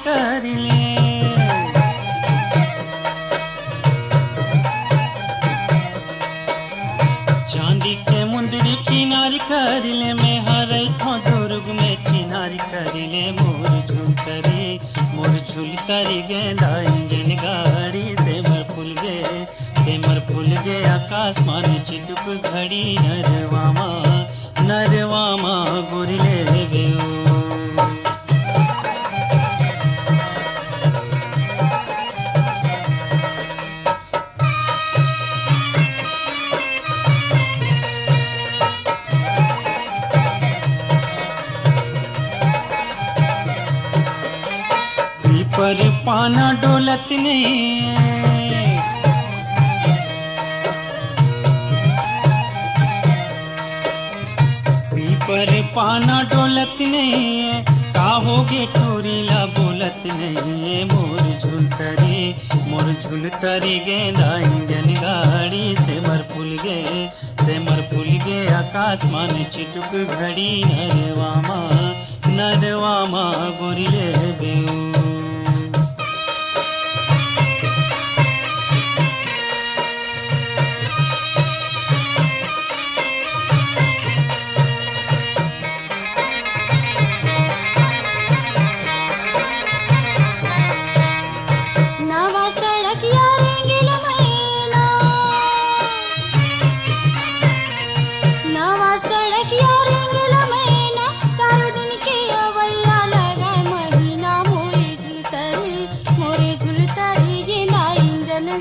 कर ले। चांदी के मुंदरी किनारी कर ले, मैं हर थो दुर्ग में चिनारी कर ले। मोर झूल तरी गेंदा इंजन गाड़ी से मर फूल गे आकाश मान चिटुक घड़ी नरवामा गोरिले बेओ। पर पाना डोलत नहीं, पर पाना डोलत नहीं, काहोगे टोरीला बोलत नहीं। मोर झूल तरी गेंदा इंजन गाड़ी से मर फूल गे आकाश मान चिटुक घड़ी नरवामा गोरिले बेऊ।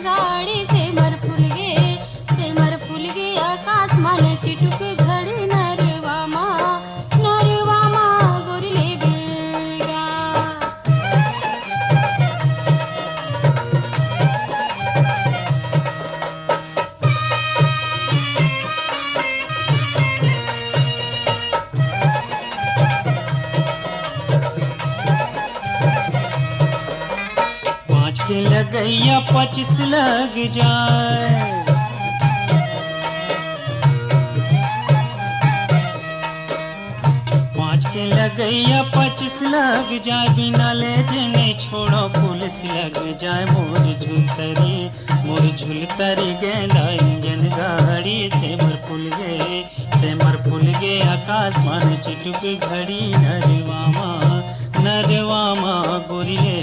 गाड़ी से मर फूल गे आकाश मान चिटुक घड़ी नरवामा गोरिले बेगा। पाँच के लगैया 25 लग जाए, पाँच के लगैया 25 लग जाए। बिना ले जने छोड़ो पुलिस लग जाए। मोर झूल तरी गेंदा इंजन गाड़ी से मर फूल गे आकाश मान चिटुक घड़ी नरवामा गोरिले